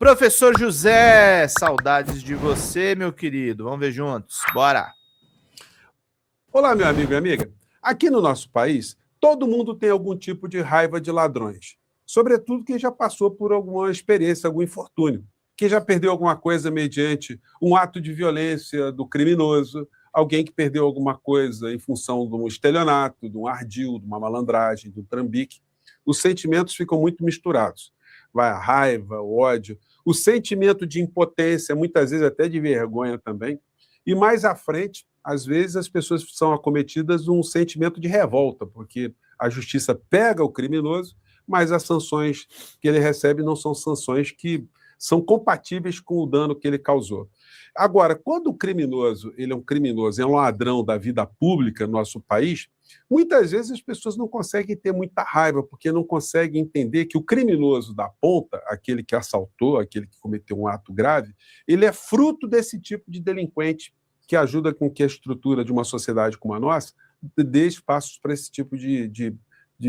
Professor José, saudades de você, meu querido. Vamos ver juntos. Bora! Olá, meu amigo e amiga. Aqui no nosso país, todo mundo tem algum tipo de raiva de ladrões. Sobretudo quem já passou por alguma experiência, algum infortúnio. Quem já perdeu alguma coisa mediante um ato de violência do criminoso, alguém que perdeu alguma coisa em função de um estelionato, de um ardil, de uma malandragem, de um trambique. Os sentimentos ficam muito misturados. Vai a raiva, o ódio, o sentimento de impotência, muitas vezes até de vergonha também. E mais à frente, às vezes as pessoas são acometidas de um sentimento de revolta, porque a justiça pega o criminoso, mas as sanções que ele recebe não são sanções que são compatíveis com o dano que ele causou. Agora, quando o criminoso ele é um criminoso, é um ladrão da vida pública no nosso país, muitas vezes as pessoas não conseguem ter muita raiva, porque não conseguem entender que o criminoso da ponta, aquele que assaltou, aquele que cometeu um ato grave, ele é fruto desse tipo de delinquente que ajuda com que a estrutura de uma sociedade como a nossa dê espaços para esse tipo de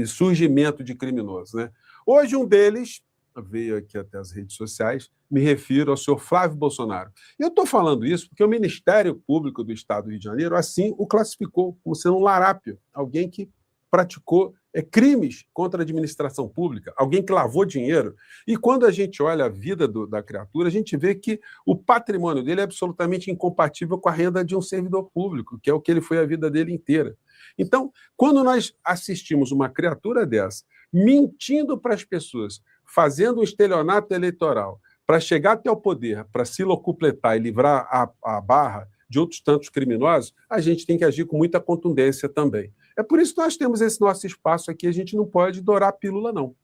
surgimento de criminosos, né? Hoje um deles veio aqui até as redes sociais, me refiro ao senhor Flávio Bolsonaro. Eu estou falando isso porque o Ministério Público do Estado do Rio de Janeiro assim o classificou como sendo um larápio, alguém que praticou crimes contra a administração pública, alguém que lavou dinheiro. E quando a gente olha a vida da criatura, a gente vê que o patrimônio dele é absolutamente incompatível com a renda de um servidor público, que é o que ele foi a vida dele inteira. Então, quando nós assistimos uma criatura dessa, mentindo para as pessoas, fazendo um estelionato eleitoral, para chegar até o poder, para se locupletar e livrar a barra de outros tantos criminosos, a gente tem que agir com muita contundência também. É por isso que nós temos esse nosso espaço aqui, a gente não pode dourar a pílula, não.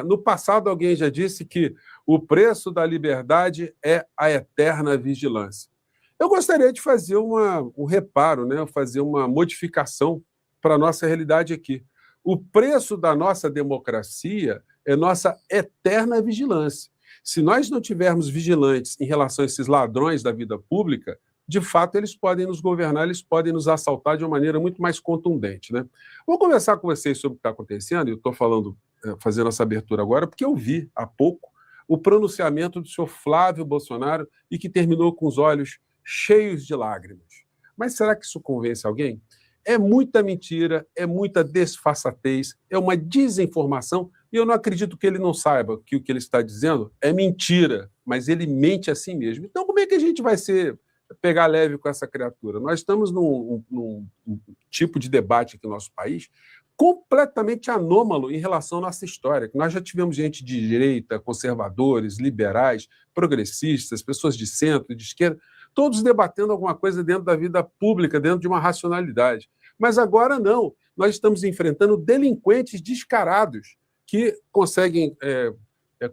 No passado, alguém já disse que o preço da liberdade é a eterna vigilância. Eu gostaria de fazer um reparo, né? Fazer uma modificação para a nossa realidade aqui. O preço da nossa democracia é nossa eterna vigilância. Se nós não tivermos vigilantes em relação a esses ladrões da vida pública, de fato, eles podem nos governar, eles podem nos assaltar de uma maneira muito mais contundente, né? Vou conversar com vocês sobre o que está acontecendo, e eu estou fazendo essa abertura agora, porque eu vi há pouco o pronunciamento do senhor Flávio Bolsonaro e que terminou com os olhos cheios de lágrimas. Mas será que isso convence alguém? É muita mentira, é muita desfaçatez, é uma desinformação, e eu não acredito que ele não saiba que o que ele está dizendo é mentira, mas ele mente a si mesmo. Então, como é que a gente vai pegar leve com essa criatura? Nós estamos num tipo de debate aqui no nosso país completamente anômalo em relação à nossa história. Nós já tivemos gente de direita, conservadores, liberais, progressistas, pessoas de centro, de esquerda, todos debatendo alguma coisa dentro da vida pública, dentro de uma racionalidade. Mas agora não. Nós estamos enfrentando delinquentes descarados que conseguem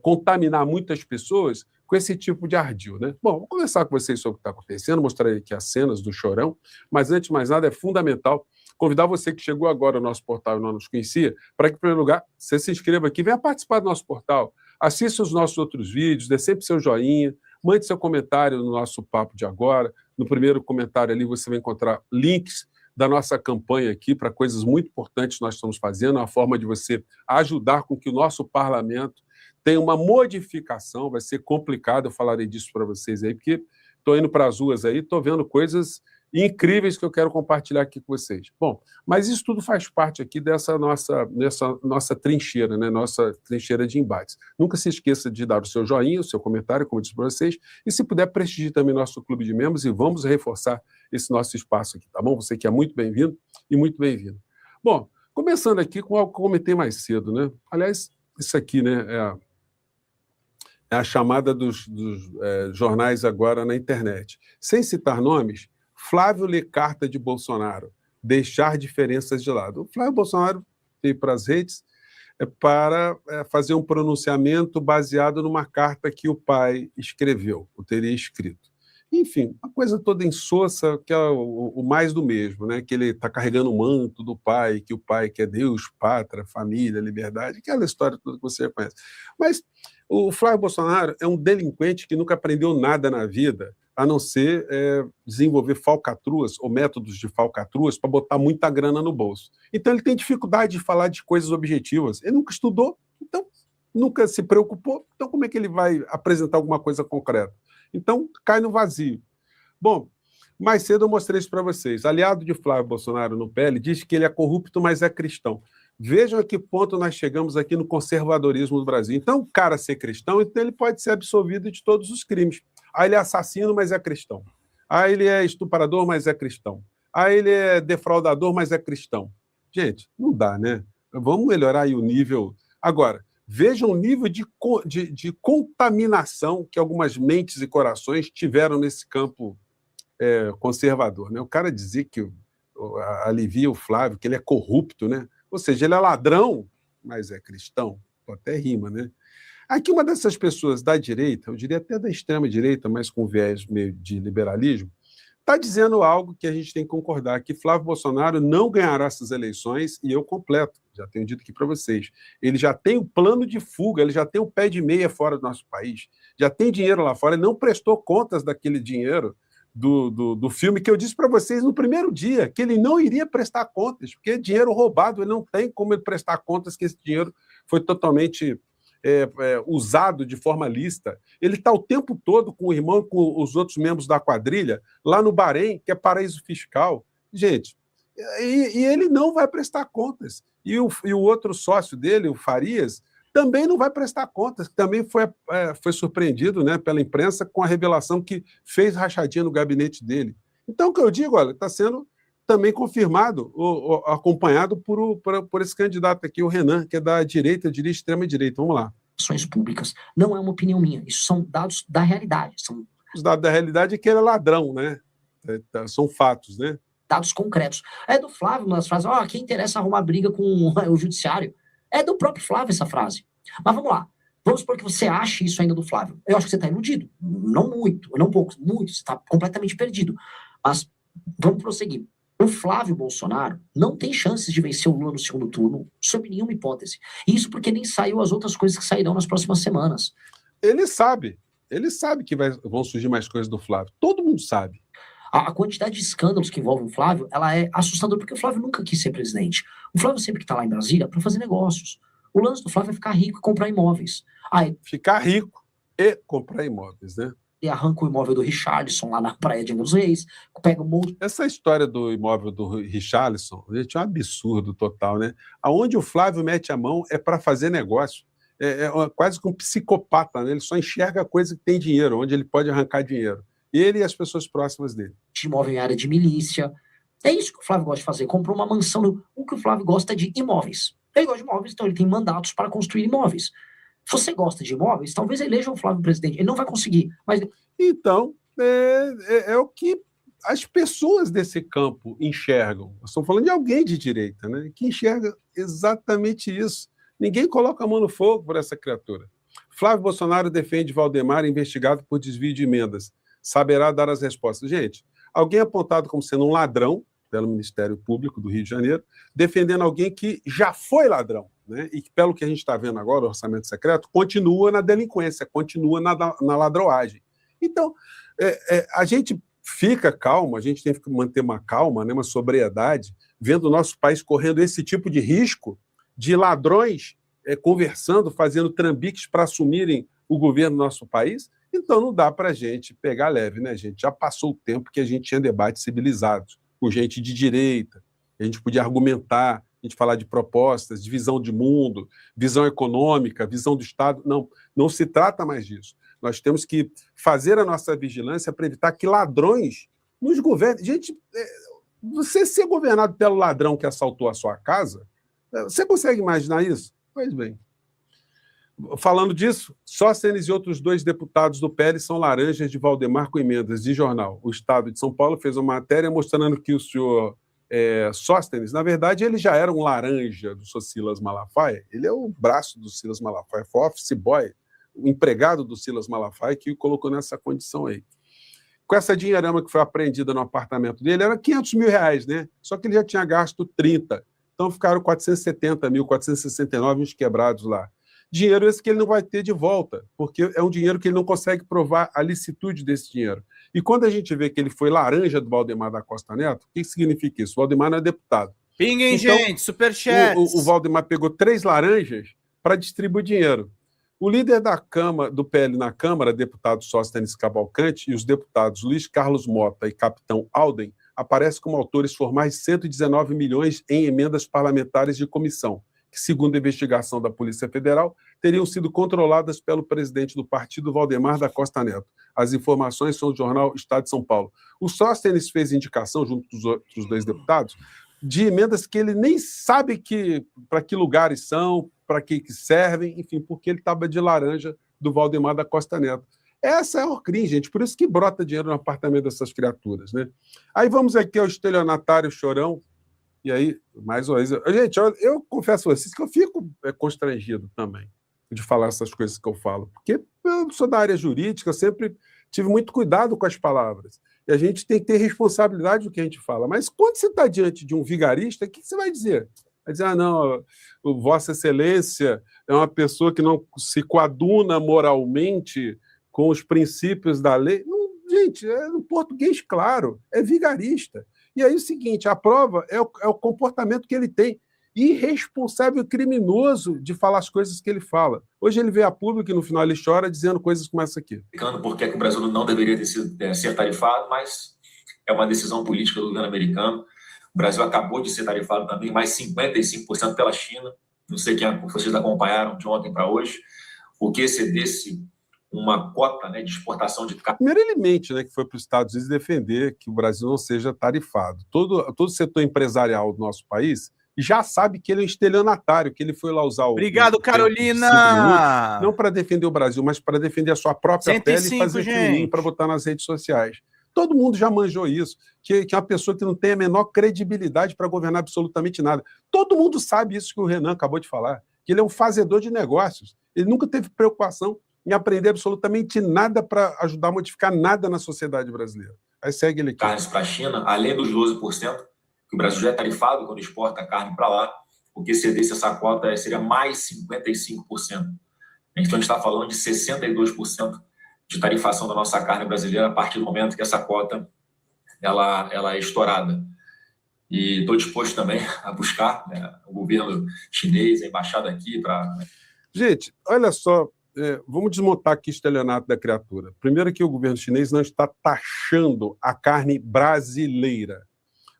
contaminar muitas pessoas com esse tipo de ardil, né? Bom, vou conversar com vocês sobre o que está acontecendo, mostrar aqui as cenas do Chorão, mas antes de mais nada é fundamental convidar você que chegou agora ao nosso portal e não nos conhecia, para que, em primeiro lugar, você se inscreva aqui, venha participar do nosso portal, assista os nossos outros vídeos, dê sempre seu joinha, mande seu comentário no nosso papo de agora. No primeiro comentário ali você vai encontrar links da nossa campanha aqui para coisas muito importantes que nós estamos fazendo, uma forma de você ajudar com que o nosso parlamento tenha uma modificação. Vai ser complicado, eu falarei disso para vocês aí, porque estou indo para as ruas aí, estou vendo coisas incríveis que eu quero compartilhar aqui com vocês. Bom, mas isso tudo faz parte aqui dessa nossa trincheira, né? Nossa trincheira de embates. Nunca se esqueça de dar o seu joinha, o seu comentário, como eu disse para vocês, e se puder, prestigie também nosso clube de membros e vamos reforçar esse nosso espaço aqui, tá bom? Você que é muito bem-vindo e muito bem-vindo. Bom, começando aqui com algo que eu comentei mais cedo, né? Aliás, isso aqui, né, é a chamada dos jornais agora na internet. Sem citar nomes, Flávio lê carta de Bolsonaro, deixar diferenças de lado. O Flávio Bolsonaro veio para as redes para fazer um pronunciamento baseado numa carta que o pai escreveu, ou teria escrito. Enfim, uma coisa toda insossa, que é o mais do mesmo, né? Que ele está carregando o manto do pai, que o pai quer Deus, pátria, família, liberdade, aquela história toda que você conhece. Mas o Flávio Bolsonaro é um delinquente que nunca aprendeu nada na vida, a não ser desenvolver falcatruas ou métodos de falcatruas para botar muita grana no bolso. Então ele tem dificuldade de falar de coisas objetivas. Ele nunca estudou, então nunca se preocupou, então como é que ele vai apresentar alguma coisa concreta? Então, cai no vazio. Bom, mais cedo eu mostrei isso para vocês. Aliado de Flávio Bolsonaro no PL diz que ele é corrupto, mas é cristão. Vejam a que ponto nós chegamos aqui no conservadorismo do Brasil. Então, o cara ser cristão, então ele pode ser absolvido de todos os crimes. Ah, ele é assassino, mas é cristão. Ah, ele é estuprador, mas é cristão. Ah, ele é defraudador, mas é cristão. Gente, não dá, né? Vamos melhorar aí o nível. Agora, vejam o nível de contaminação que algumas mentes e corações tiveram nesse campo conservador. Né? O cara dizer que alivia o Flávio, que ele é corrupto, né? Ou seja, ele é ladrão, mas é cristão. Até rima, né? Aqui uma dessas pessoas da direita, eu diria até da extrema-direita, mas com viés meio de liberalismo, está dizendo algo que a gente tem que concordar, que Flávio Bolsonaro não ganhará essas eleições, e eu completo, já tenho dito aqui para vocês. Ele já tem o plano de fuga, ele já tem o pé de meia fora do nosso país, já tem dinheiro lá fora, ele não prestou contas daquele dinheiro do filme que eu disse para vocês no primeiro dia, que ele não iria prestar contas, porque dinheiro roubado, ele não tem como ele prestar contas que esse dinheiro foi totalmente usado de forma lícita. Ele está o tempo todo com o irmão e com os outros membros da quadrilha, lá no Bahrein, que é paraíso fiscal. Gente, e ele não vai prestar contas. E o outro sócio dele, o Farias, também não vai prestar contas, também foi surpreendido, né, pela imprensa com a revelação que fez rachadinha no gabinete dele. Então, o que eu digo, olha, está sendo também confirmado, acompanhado por esse candidato aqui, o Renan, que é da direita, eu diria extrema-direita. Vamos lá. Ações públicas. Não é uma opinião minha, isso são dados da realidade. Os dados da realidade é que ele é ladrão, né? São fatos, né? Dados concretos. É do Flávio, nas frases, quem interessa arrumar briga com o judiciário? É do próprio Flávio essa frase. Mas vamos lá. Vamos supor que você ache isso ainda do Flávio. Eu acho que você está iludido. Não muito, não pouco, muito. Você está completamente perdido. Mas vamos prosseguir. O Flávio Bolsonaro não tem chances de vencer o Lula no segundo turno, sob nenhuma hipótese. Isso porque nem saiu as outras coisas que sairão nas próximas semanas. Ele sabe que vão surgir mais coisas do Flávio. Todo mundo sabe. A quantidade de escândalos que envolvem o Flávio, ela é assustadora, porque o Flávio nunca quis ser presidente. O Flávio sempre que está lá em Brasília para fazer negócios. O lance do Flávio é ficar rico e comprar imóveis. Ficar rico e comprar imóveis, né? E arranca o imóvel do Richarlison lá na praia de Angra dos Reis, pega um monte... Essa história do imóvel do Richarlison, gente, é um absurdo total, né? Aonde o Flávio mete a mão é para fazer negócio. É quase que um psicopata, né? Ele só enxerga a coisa que tem dinheiro, onde ele pode arrancar dinheiro. Ele e as pessoas próximas dele. De imóvel em área de milícia. É isso que o Flávio gosta de fazer. Comprou uma mansão. O que o Flávio gosta é de imóveis. Ele gosta de imóveis, então ele tem mandatos para construir imóveis. Se você gosta de imóveis, talvez eleja o Flávio presidente. Ele não vai conseguir, mas... Então, é o que as pessoas desse campo enxergam. Estamos falando de alguém de direita, né? Que enxerga exatamente isso. Ninguém coloca a mão no fogo por essa criatura. Flávio Bolsonaro defende Valdemar investigado por desvio de emendas. Saberá dar as respostas. Gente, alguém apontado como sendo um ladrão pelo Ministério Público do Rio de Janeiro, defendendo alguém que já foi ladrão, né? E que, pelo que a gente está vendo agora, o orçamento secreto, continua na delinquência, continua na ladroagem. Então, a gente fica calmo, a gente tem que manter uma calma, né, uma sobriedade, vendo o nosso país correndo esse tipo de risco de ladrões conversando, fazendo trambiques para assumirem o governo do nosso país. Então, não dá para a gente pegar leve, né, gente? Já passou o tempo que a gente tinha debates civilizados, com gente de direita, a gente podia argumentar, a gente falar de propostas, de visão de mundo, visão econômica, visão do Estado. Não se trata mais disso. Nós temos que fazer a nossa vigilância para evitar que ladrões nos governem. Gente, você ser governado pelo ladrão que assaltou a sua casa, você consegue imaginar isso? Pois bem. Falando disso, Sóstenes e outros 2 deputados do PL são laranjas de Valdemar com emendas de jornal. O Estado de São Paulo fez uma matéria mostrando que o senhor Sóstenes, na verdade, ele já era um laranja do Sr. Silas Malafaia. Ele é o braço do Silas Malafaia, foi office boy, o empregado do Silas Malafaia que o colocou nessa condição aí. Com essa dinheirama que foi apreendida no apartamento dele, era R$500 mil, né? Só que ele já tinha gasto 30. Então ficaram 470 mil, 469 uns quebrados lá. Dinheiro esse que ele não vai ter de volta, porque é um dinheiro que ele não consegue provar a licitude desse dinheiro. E quando a gente vê que ele foi laranja do Valdemar da Costa Neto, o que significa isso? O Valdemar não é deputado. Pinguem, então, gente, superchat. O Valdemar pegou 3 laranjas para distribuir dinheiro. O líder do PL na Câmara, deputado Sóstenes Cavalcante, e os deputados Luiz Carlos Mota e Capitão Alden aparecem como autores formais de 119 milhões em emendas parlamentares de comissão, que, segundo a investigação da Polícia Federal, teriam sido controladas pelo presidente do partido, Valdemar da Costa Neto. As informações são do jornal Estado de São Paulo. O Sóstenes fez indicação, junto com os outros 2 deputados, de emendas que ele nem sabe para que lugares são, para que servem, enfim, porque ele estava de laranja do Valdemar da Costa Neto. Essa é a Orcrim, gente, por isso que brota dinheiro no apartamento dessas criaturas, né? Aí vamos aqui ao estelionatário chorão, e aí, mais uma vez... Gente, eu confesso a vocês que eu fico constrangido também de falar essas coisas que eu falo, porque eu sou da área jurídica, eu sempre tive muito cuidado com as palavras, e a gente tem que ter responsabilidade do que a gente fala. Mas quando você está diante de um vigarista, o que você vai dizer? Vai dizer, não, Vossa Excelência é uma pessoa que não se coaduna moralmente com os princípios da lei. Não, gente, é no português claro, é vigarista. E aí é o seguinte, a prova é o comportamento que ele tem, irresponsável e criminoso de falar as coisas que ele fala. Hoje ele vê a público e no final ele chora dizendo coisas como essa aqui. Por que o Brasil não deveria ter sido, ser tarifado, mas é uma decisão política do governo americano. O Brasil acabou de ser tarifado também, mais 55% pela China. Não sei quem vocês acompanharam de ontem para hoje. O que excedesse uma cota, né, de exportação de carne. Primeiro ele mente, né, que foi para os Estados Unidos defender que o Brasil não seja tarifado. Todo o setor empresarial do nosso país já sabe que ele é um estelionatário, que ele foi lá usar o... Obrigado, Carolina! Não para defender o Brasil, mas para defender a sua própria 105, pele e fazer filminho para botar nas redes sociais. Todo mundo já manjou isso, que é uma pessoa que não tem a menor credibilidade para governar absolutamente nada. Todo mundo sabe isso que o Renan acabou de falar, que ele é um fazedor de negócios. Ele nunca teve preocupação em aprender absolutamente nada para ajudar a modificar nada na sociedade brasileira. Aí segue ele aqui. Carnes para a China, além dos 12%, que o Brasil já é tarifado quando exporta carne para lá, o que excedesse essa cota seria mais 55%. Então a gente está falando de 62% de tarifação da nossa carne brasileira a partir do momento que essa cota ela é estourada. E estou disposto também a buscar, né, o governo chinês, a embaixada aqui para... Gente, olha só, vamos desmontar aqui o estelionato da criatura. Primeiro que o governo chinês não está taxando a carne brasileira.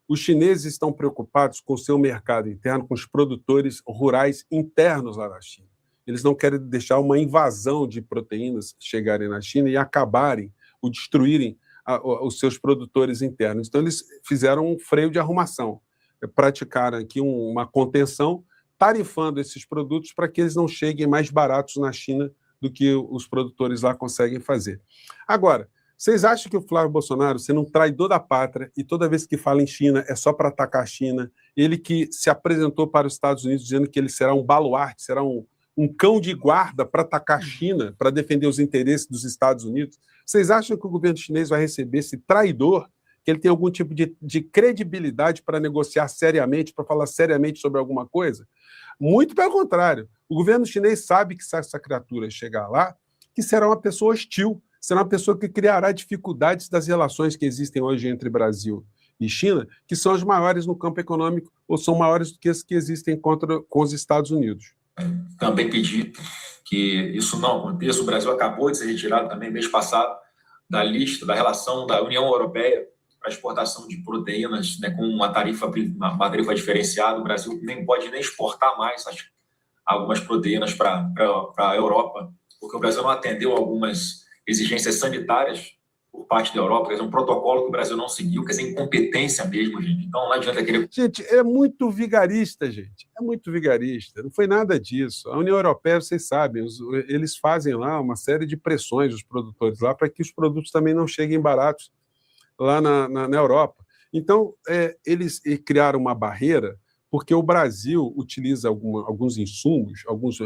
Os chineses estão preocupados com o seu mercado interno, com os produtores rurais internos lá na China. Eles não querem deixar uma invasão de proteínas chegarem na China e acabarem ou destruírem os seus produtores internos. Então, eles fizeram um freio de arrumação, praticaram aqui uma contenção, tarifando esses produtos para que eles não cheguem mais baratos na China do que os produtores lá conseguem fazer. Agora, vocês acham que o Flávio Bolsonaro, sendo um traidor da pátria, e toda vez que fala em China é só para atacar a China, ele que se apresentou para os Estados Unidos dizendo que ele será um baluarte, será um cão de guarda para atacar a China, para defender os interesses dos Estados Unidos, vocês acham que o governo chinês vai receber esse traidor, que ele tem algum tipo de credibilidade para negociar seriamente, para falar seriamente sobre alguma coisa? Muito pelo contrário. O governo chinês sabe que se essa criatura chegar lá, que será uma pessoa hostil, será uma pessoa que criará dificuldades das relações que existem hoje entre Brasil e China, que são as maiores no campo econômico, ou são maiores do que as que existem com os Estados Unidos. Também pedi que isso não aconteça. O Brasil acabou de ser retirado também, mês passado, da lista, da relação da União Europeia para a exportação de proteínas, né, com uma tarifa diferenciada. O Brasil nem pode nem exportar mais algumas proteínas para a Europa, porque o Brasil não atendeu algumas exigências sanitárias por parte da Europa, quer dizer, um protocolo que o Brasil não seguiu, quer dizer, incompetência mesmo, gente. Então não adianta querer... Gente, é muito vigarista, gente. É muito vigarista. Não foi nada disso. A União Europeia, vocês sabem, eles fazem lá uma série de pressões, os produtores lá, para que os produtos também não cheguem baratos lá na Europa. Então, eles criaram uma barreira, porque o Brasil utiliza alguns insumos, alguns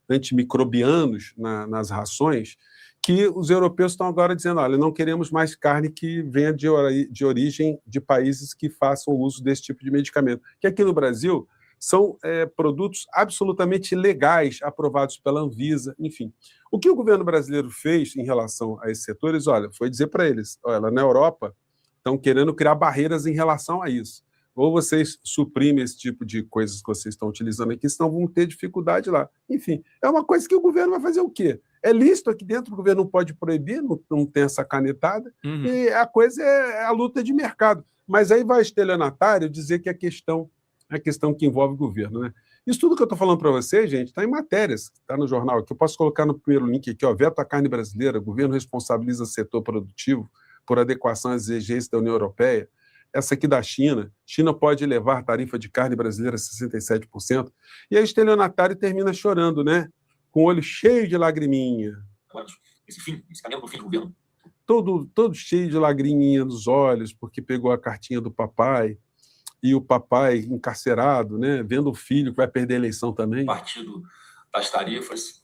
antimicrobianos nas rações, que os europeus estão agora dizendo, olha, não queremos mais carne que venha de origem de países que façam uso desse tipo de medicamento. Que aqui no Brasil são produtos absolutamente legais, aprovados pela Anvisa, enfim. O que o governo brasileiro fez em relação a esses setores, olha, foi dizer para eles, olha, na Europa estão querendo criar barreiras em relação a isso. ou vocês suprimem esse tipo de coisas que vocês estão utilizando aqui, senão vão ter dificuldade lá. Enfim, é uma coisa que o governo vai fazer o quê? É lícito aqui dentro, o governo não pode proibir, não tem essa canetada, e a coisa é a luta de mercado. Mas aí vai estelionatário dizer que é a questão que envolve o governo, né? Isso tudo que eu estou falando para vocês, gente, está em matérias, está no jornal aqui. Eu posso colocar no primeiro link aqui, ó, veto à carne brasileira, governo responsabiliza setor produtivo por adequação às exigências da União Europeia. Essa aqui da China. China pode elevar tarifa de carne brasileira a 67%. E aí o estelionatário termina chorando, né? Com o olho cheio de lagriminha. Esse caminho do fim do governo. Todo cheio de lagriminha nos olhos, porque pegou a cartinha do papai, e o papai encarcerado, né? Vendo o filho que vai perder a eleição também. Partido das tarifas.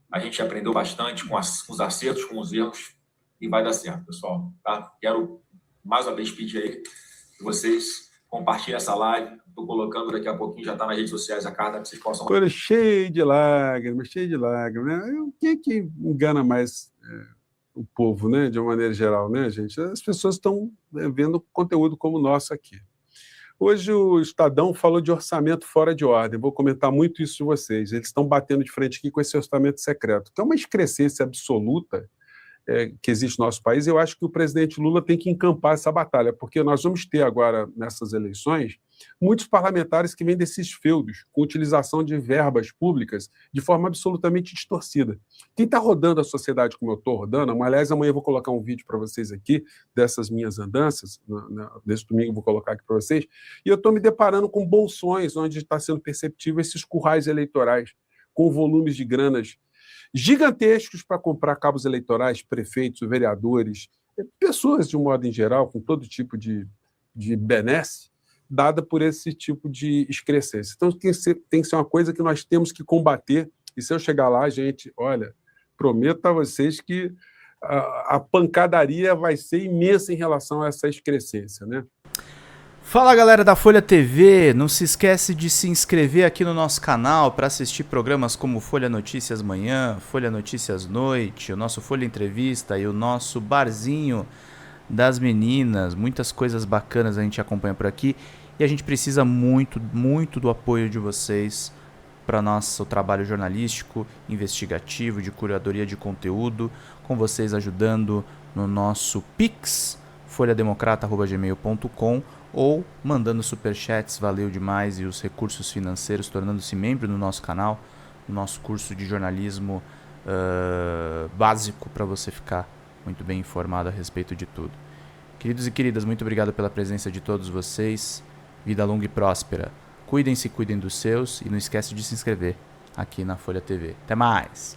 A gente aprendeu bastante com os acertos, com os erros, e vai dar certo, pessoal. Tá? Quero mais uma vez pedir aí que vocês compartilhem essa live. Estou colocando daqui a pouquinho, já está nas redes sociais a carta, para vocês possam... Olha, cheio de lágrimas, né? O que engana mais o povo, né? De uma maneira geral, né, gente? As pessoas estão vendo conteúdo como o nosso aqui. Hoje o Estadão falou de orçamento fora de ordem. Vou comentar muito isso de vocês. Eles estão batendo de frente aqui com esse orçamento secreto, que é uma excrescência absoluta que existe no nosso país. Eu acho que o presidente Lula tem que encampar essa batalha, porque nós vamos ter agora, nessas eleições, muitos parlamentares que vêm desses feudos, com utilização de verbas públicas de forma absolutamente distorcida. Quem está rodando a sociedade como eu estou rodando, aliás, amanhã eu vou colocar um vídeo para vocês aqui, dessas minhas andanças, nesse domingo eu vou colocar aqui para vocês, e eu estou me deparando com bolsões, onde está sendo perceptível esses currais eleitorais, com volumes de granas gigantescos para comprar cabos eleitorais, prefeitos, vereadores, pessoas de um modo em geral, com todo tipo de benesse, dada por esse tipo de excrescência. Então, tem que ser uma coisa que nós temos que combater, e se eu chegar lá, gente, olha, prometo a vocês que a pancadaria vai ser imensa em relação a essa excrescência, né? Fala, galera da Folha TV, não se esquece de se inscrever aqui no nosso canal para assistir programas como Folha Notícias Manhã, Folha Notícias Noite, o nosso Folha Entrevista e o nosso Barzinho das Meninas. Muitas coisas bacanas a gente acompanha por aqui e a gente precisa muito, muito do apoio de vocês para nosso trabalho jornalístico, investigativo, de curadoria de conteúdo, com vocês ajudando no nosso Pix, folhademocrata@gmail.com, ou mandando superchats, valeu demais, e os recursos financeiros, tornando-se membro no nosso canal, no nosso curso de jornalismo básico, para você ficar muito bem informado a respeito de tudo. Queridos e queridas, muito obrigado pela presença de todos vocês, vida longa e próspera, cuidem-se, cuidem dos seus, e não esquece de se inscrever aqui na Folha TV. Até mais!